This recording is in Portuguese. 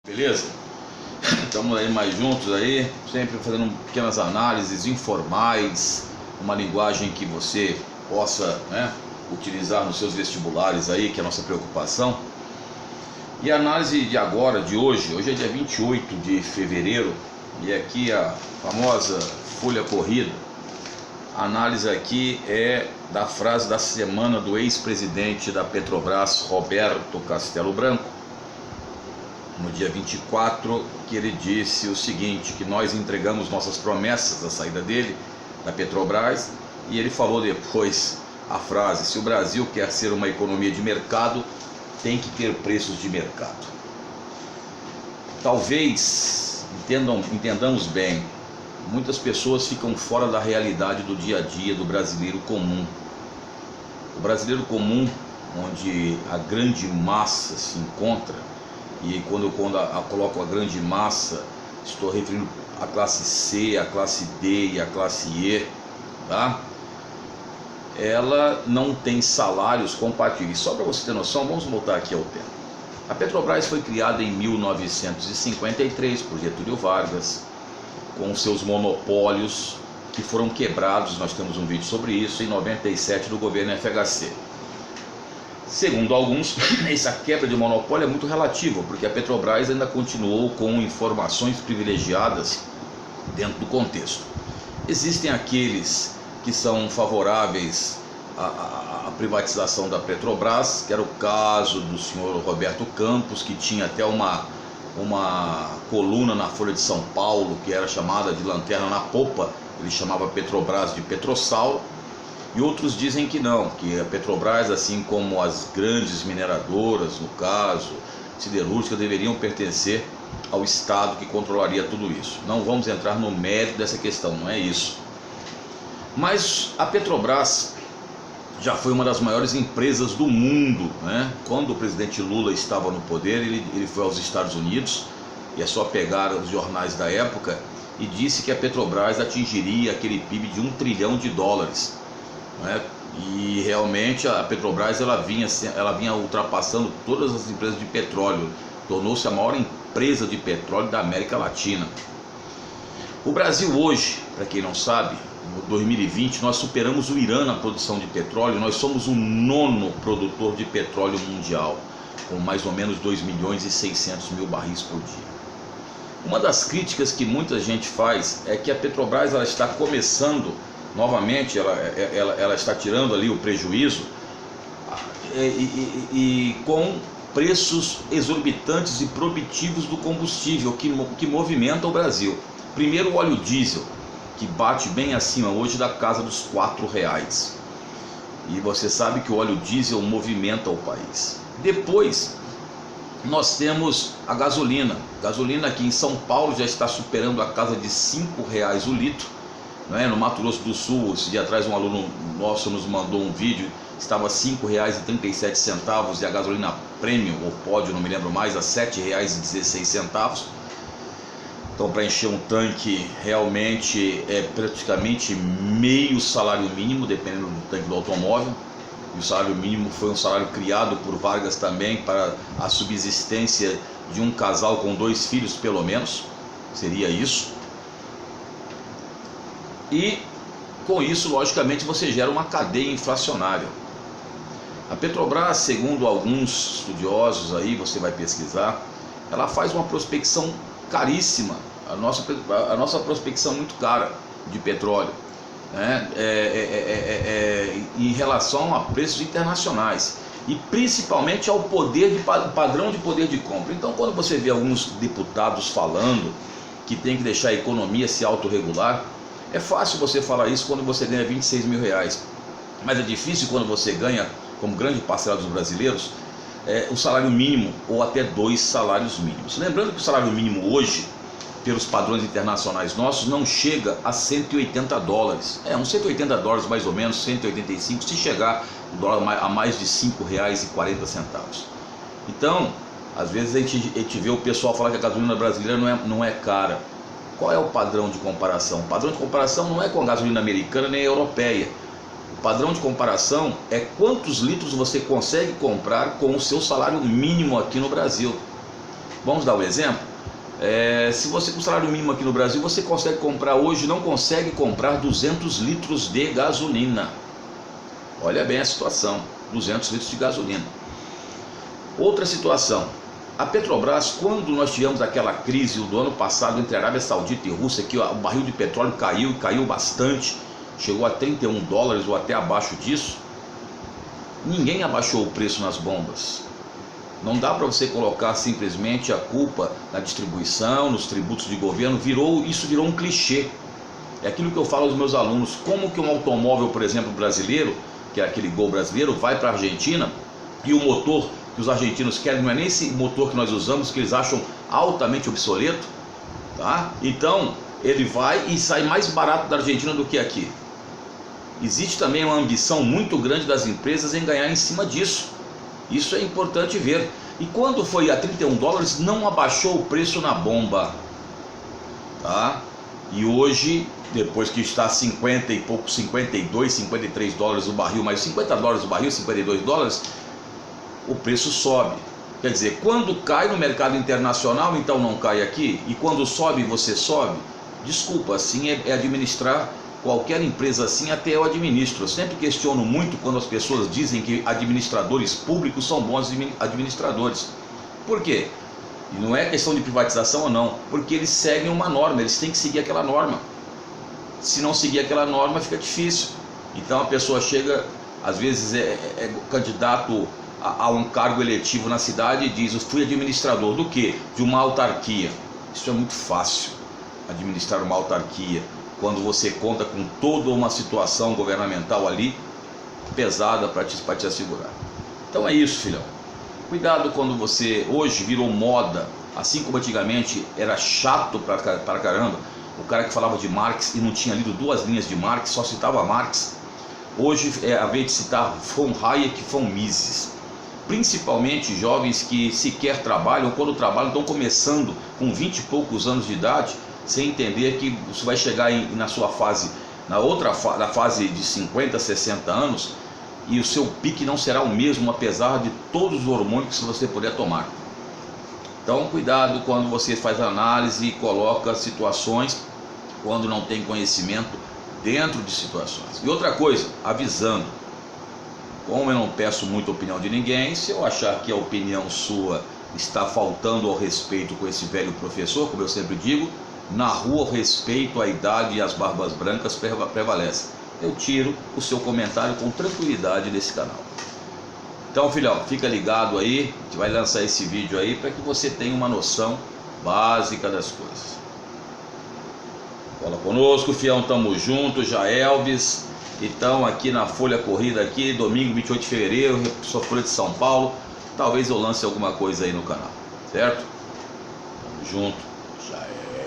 Beleza? Estamos aí mais juntos aí, sempre fazendo pequenas análises informais, uma linguagem que você possa, utilizar nos seus vestibulares aí, que é a nossa preocupação. E a análise de agora, de hoje é dia 28 de fevereiro, e aqui a famosa folha corrida. A análise aqui é da frase da semana do ex-presidente da Petrobras, Roberto Castello Branco, no dia 24, que ele disse o seguinte, que nós entregamos nossas promessas, a saída dele da Petrobras, e ele falou depois a frase: se o Brasil quer ser uma economia de mercado, tem que ter preços de mercado. Talvez, entendamos bem, muitas pessoas ficam fora da realidade do dia a dia do brasileiro comum. O brasileiro comum, onde a grande massa se encontra, e quando eu coloco a grande massa, estou referindo a classe C, a classe D e a classe E, tá? Ela não tem salários compatíveis. Só para você ter noção, vamos voltar aqui ao tempo. A Petrobras foi criada em 1953 por Getúlio Vargas, com seus monopólios que foram quebrados, nós temos um vídeo sobre isso, em 97 do governo FHC. Segundo alguns, essa quebra de monopólio é muito relativa, porque a Petrobras ainda continuou com informações privilegiadas dentro do contexto. Existem aqueles que são favoráveis à privatização da Petrobras, que era o caso do senhor Roberto Campos, que tinha até uma coluna na Folha de São Paulo, que era chamada de Lanterna na Popa, ele chamava a Petrobras de Petrossauro. E outros dizem que não, que a Petrobras, assim como as grandes mineradoras, no caso, siderúrgicas, deveriam pertencer ao Estado que controlaria tudo isso. Não vamos entrar no mérito dessa questão, não é isso. Mas a Petrobras já foi uma das maiores empresas do mundo, né? Quando o presidente Lula estava no poder, ele foi aos Estados Unidos, e é só pegar os jornais da época, e disse que a Petrobras atingiria aquele PIB de $1 trilhão. E realmente a Petrobras ela vinha ultrapassando todas as empresas de petróleo, tornou-se a maior empresa de petróleo da América Latina. O Brasil hoje, para quem não sabe, em 2020 nós superamos o Irã na produção de petróleo. Nós somos o 9º produtor de petróleo mundial, com mais ou menos 2.600.000 barris por dia. Uma das críticas que muita gente faz é que a Petrobras ela está começando novamente, ela está tirando ali o prejuízo e com preços exorbitantes e proibitivos do combustível que movimenta o Brasil. Primeiro, o óleo diesel, que bate bem acima hoje da casa dos R$4. E você sabe que o óleo diesel movimenta o país. Depois, nós temos a gasolina. Gasolina aqui em São Paulo já está superando a casa de R$5 o litro. No Mato Grosso do Sul, esse dia atrás um aluno nosso nos mandou um vídeo, estava R$ 5,37 e a gasolina premium, ou pódio, não me lembro mais, a R$ 7,16. Então, para encher um tanque realmente é praticamente meio salário mínimo, dependendo do tanque do automóvel. E o salário mínimo foi um salário criado por Vargas também para a subsistência de um casal com 2 filhos pelo menos, seria isso. E com isso, logicamente, você gera uma cadeia inflacionária. A Petrobras, segundo alguns estudiosos aí, você vai pesquisar, ela faz uma prospecção caríssima. A nossa prospecção muito cara de petróleo, né? Em relação a preços internacionais e principalmente ao padrão de poder de compra. Então, quando você vê alguns deputados falando que tem que deixar a economia se autorregular, é fácil você falar isso quando você ganha R$26 mil, mas é difícil quando você ganha, como grande parcela dos brasileiros, o salário mínimo ou até 2 salários mínimos. Lembrando que o salário mínimo hoje, pelos padrões internacionais nossos, não chega a $180. Uns $180 mais ou menos, 185, se chegar o dólar a mais de R$5,40. Então, às vezes a gente vê o pessoal falar que a gasolina brasileira não é cara. Qual é o padrão de comparação? O padrão de comparação não é com a gasolina americana nem a europeia. O padrão de comparação é quantos litros você consegue comprar com o seu salário mínimo aqui no Brasil. Vamos dar um exemplo? Se você com o salário mínimo aqui no Brasil, você consegue comprar hoje, não consegue comprar 200 litros de gasolina. Olha bem a situação, 200 litros de gasolina. Outra situação, a Petrobras, quando nós tivemos aquela crise do ano passado entre Arábia Saudita e Rússia, que o barril de petróleo caiu bastante, chegou a 31 dólares ou até abaixo disso, ninguém abaixou o preço nas bombas. Não dá para você colocar simplesmente a culpa na distribuição, nos tributos de governo, isso virou um clichê. É aquilo que eu falo aos meus alunos, como que um automóvel, por exemplo, brasileiro, que é aquele Gol brasileiro, vai para a Argentina e o motor que os argentinos querem não é nem esse motor que nós usamos, que eles acham altamente obsoleto, tá? Então ele vai e sai mais barato da Argentina do que aqui. Existe também uma ambição muito grande das empresas em ganhar em cima disso. Isso é importante ver. E quando foi a 31 dólares, não abaixou o preço na bomba, tá? E hoje, depois que está 50 e pouco, 52, 53 dólares o barril, mais 50 dólares o barril, 52 dólares, o preço sobe. Quer dizer, quando cai no mercado internacional, então não cai aqui, e quando sobe, você sobe. Desculpa, assim é administrar qualquer empresa, assim até eu administro. Eu sempre questiono muito quando as pessoas dizem que administradores públicos são bons administradores. Por quê? E não é questão de privatização ou não, porque eles seguem uma norma, eles têm que seguir aquela norma. Se não seguir aquela norma, fica difícil. Então a pessoa chega, às vezes é candidato a um cargo eletivo na cidade e diz: eu fui administrador do quê? De uma autarquia. Isso é muito fácil, administrar uma autarquia, quando você conta com toda uma situação governamental ali pesada para te assegurar. Então é isso, filhão. Cuidado quando você hoje virou moda, assim como antigamente era chato para caramba, o cara que falava de Marx e não tinha lido 2 linhas de Marx, só citava Marx. Hoje é a vez de citar von Hayek e von Mises. Principalmente jovens que sequer trabalham, quando trabalham estão começando com 20 e poucos anos de idade, sem entender que você vai chegar na sua fase, na fase de 50, 60 anos, e o seu pique não será o mesmo, apesar de todos os hormônios que você puder tomar. Então cuidado quando você faz análise e coloca situações quando não tem conhecimento dentro de situações. E outra coisa, avisando, como eu não peço muita opinião de ninguém, se eu achar que a opinião sua está faltando ao respeito com esse velho professor, como eu sempre digo, na rua o respeito, a idade e as barbas brancas prevalecem. Eu tiro o seu comentário com tranquilidade desse canal. Então, filhão, fica ligado aí, a gente vai lançar esse vídeo aí para que você tenha uma noção básica das coisas. Cola conosco, fião, tamo junto, já Elvis. Então, aqui na Folha Corrida, aqui, domingo 28 de fevereiro, sou Folha de São Paulo. Talvez eu lance alguma coisa aí no canal, certo? Tamo junto, já é.